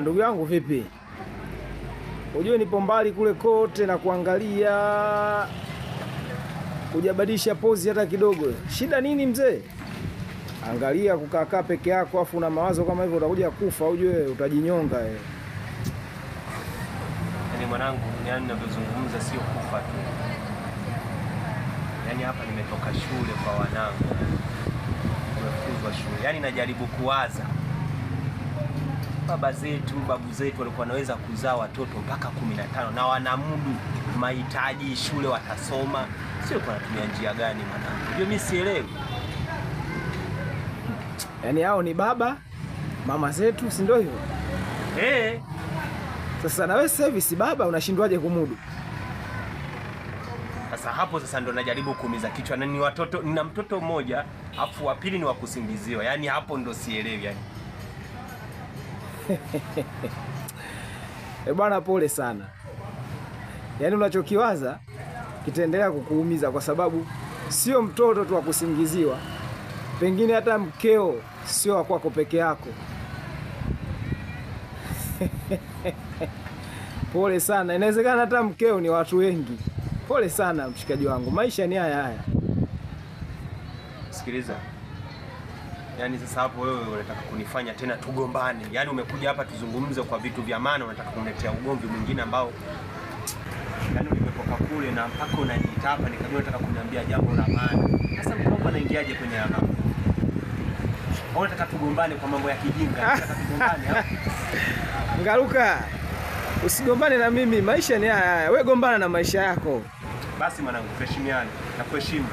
Ndugu yangu vipi? Unajua nipo mbali kule kote na kuangalia, hujabadilisha pozi hata kidogo. Shida nini mzee? Angalia kukaa peke yako afu na mawazo kama hivyo utakuja kufa, ujue utajinyonga Yaani mwanangu, yani ninavyozungumza sio kufa tu. Yaani hapa nimetoka shule kwa wanangu. Nimefukuzwa shule. Yaani najaribu kuwaza. Babu zetu walikuwa wanaweza kuzaa watoto mpaka 15 na wanamudu mahitaji shule watasoma. Sio kwa natumia njia gani mwanangu? Ndio mimi sielewi. Yaani hao ni baba mama zetu, si ndio hivyo? Sasa na wewe sasa hivi si baba, unashindwaje kumudu? Sasa hapo ndo najaribu kuumiza kichwa, na ni watoto, nina mtoto mmoja afu wa pili ni wa kusingiziwa. Yaani hapo ndo sielewi yani. Bwana pole sana. Yaani unachokiwaza kitaendelea kukuumiza kwa sababu sio mtoto tu wa kusingiziwa. Pengine hata mkeo sio wa kwako peke yako. Pole sana. Inawezekana hata mkeo ni watu wengi. Pole sana mshikaji wangu. Maisha ni haya. Sikiliza. Yaani sasa hapo wewe unataka kunifanya tena tugombane. Yaani umekuja hapa tuzungumze kwa vitu vya maana, unataka kuniletea ugomvi mwingine ambao yaani nimetoka kule na mpaka unaniita hapa nikajua unataka kuniambia jambo la maana. Sasa mtu anaingiaje kwenye hapa? Au unataka tugombane kwa mambo ya kijinga? Unataka tugombane hapa? Ngaruka. Usigombane na mimi, maisha ni haya. Wewe gombana na maisha yako. Basi mwanangu, tuheshimiane na kuheshimu.